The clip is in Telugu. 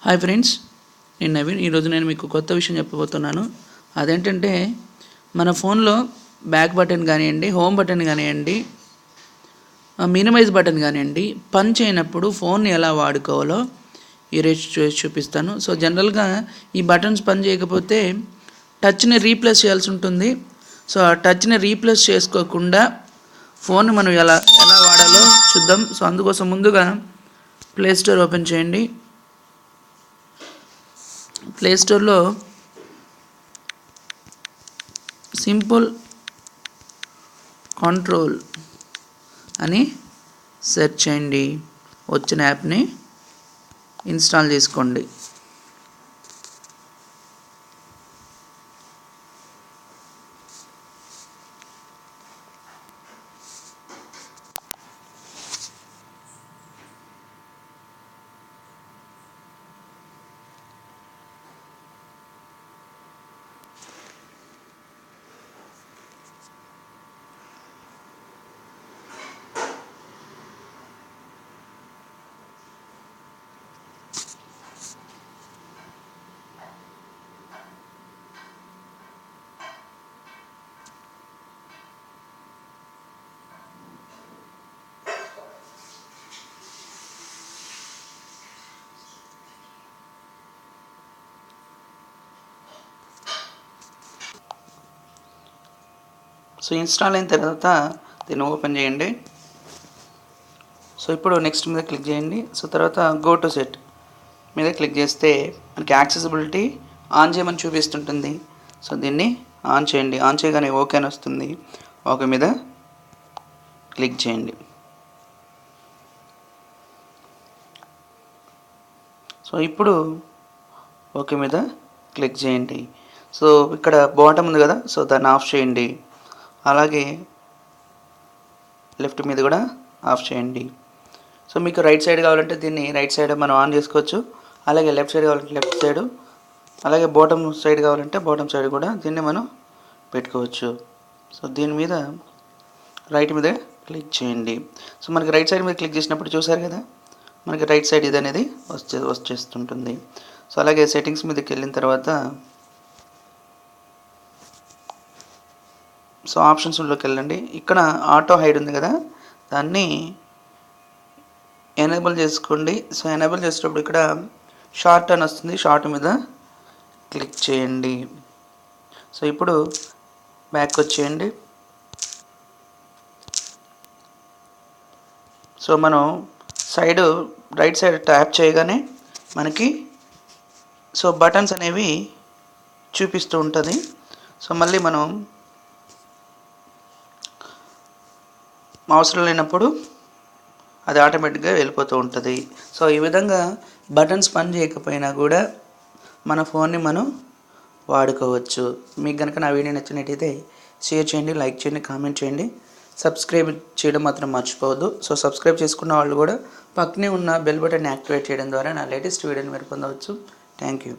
హాయ్ ఫ్రెండ్స్, నేను నవీన్. ఈరోజు నేను మీకు కొత్త విషయం చెప్పబోతున్నాను. అదేంటంటే మన ఫోన్లో బ్యాక్ బటన్ కానివ్వండి, హోమ్ బటన్ కానివ్వండి, మినిమైజ్ బటన్ కానివ్వండి, పని చేయనప్పుడు ఫోన్ని ఎలా వాడుకోవాలో ఈరోజు చూపిస్తాను. సో జనరల్గా ఈ బటన్స్ పని చేయకపోతే టచ్ని రీప్లేస్ చేయాల్సి ఉంటుంది. సో ఆ టచ్ని రీప్లేస్ చేసుకోకుండా ఫోన్ని మనం ఎలా వాడాలో చూద్దాం. సో అందుకోసం ముందుగా ప్లే స్టోర్ ఓపెన్ చేయండి. ప్లే స్టోర్లో సింపుల్ కంట్రోల్ అని సెర్చ్ చేయండి. వచ్చిన యాప్ని ఇన్స్టాల్ చేసుకోండి. సో ఇన్స్టాల్ అయిన తర్వాత దీన్ని ఓపెన్ చేయండి. సో ఇప్పుడు నెక్స్ట్ మీద క్లిక్ చేయండి. సో తర్వాత గో టు సెట్ మీద క్లిక్ చేస్తే మనకి యాక్సెసిబిలిటీ ఆన్ చేయమని చూపిస్తుంటుంది. సో దీన్ని ఆన్ చేయండి. ఆన్ చేయగానే ఓకే అని వస్తుంది. ఓకే మీద క్లిక్ చేయండి. సో ఇప్పుడు ఓకే మీద క్లిక్ చేయండి. సో ఇక్కడ బాటమ్ ఉంది కదా, సో దాన్ని ఆఫ్ చేయండి. అలాగే లెఫ్ట్ మీద కూడా ఆఫ్ చేయండి. సో మీకు రైట్ సైడ్ కావాలంటే దీన్ని రైట్ సైడ్ మనం ఆన్ చేసుకోవచ్చు. అలాగే లెఫ్ట్ సైడ్ కావాలంటే లెఫ్ట్ సైడ్, అలాగే బాటమ్ సైడ్ కావాలంటే బాటమ్ సైడ్ కూడా దీన్ని మనం పెట్టుకోవచ్చు. సో దీని మీద రైట్ మీద క్లిక్ చేయండి. సో మనకి రైట్ సైడ్ మీద క్లిక్ చేసినప్పుడు చూసారు కదా, మనకి రైట్ సైడ్ ఇది అనేది వచ్చేస్తుంటుంది. సో అలాగే సెట్టింగ్స్ మీదకి వెళ్ళిన తర్వాత సో ఆప్షన్స్లోకి వెళ్ళండి. ఇక్కడ ఆటో హైడ్ ఉంది కదా, దాన్ని ఎనేబుల్ చేసుకోండి. సో ఎనేబుల్ చేసేటప్పుడు ఇక్కడ షార్ట్ అని వస్తుంది, షార్ట్ మీద క్లిక్ చేయండి. సో ఇప్పుడు బ్యాక్ వచ్చేయండి. సో మనం రైట్ సైడ్ ట్యాప్ చేయగానే మనకి సో బటన్స్ అనేవి చూపిస్తూ ఉంటుంది. సో మళ్ళీ మనం అవసరం లేనప్పుడు అది ఆటోమేటిక్గా వెళ్ళిపోతూ ఉంటుంది. సో ఈ విధంగా బటన్స్ పని చేయకపోయినా కూడా మన ఫోన్ని మనం వాడుకోవచ్చు. మీకు కనుక నా వీడియో నచ్చినట్టయితే షేర్ చేయండి, లైక్ చేయండి, కామెంట్ చేయండి, సబ్స్క్రైబ్ చేయడం మాత్రం మర్చిపోవద్దు. సో సబ్స్క్రైబ్ చేసుకున్న వాళ్ళు కూడా పక్కనే ఉన్న బెల్ బటన్ యాక్టివేట్ చేయడం ద్వారా నా లేటెస్ట్ వీడియోని మీరు పొందవచ్చు. Thank you.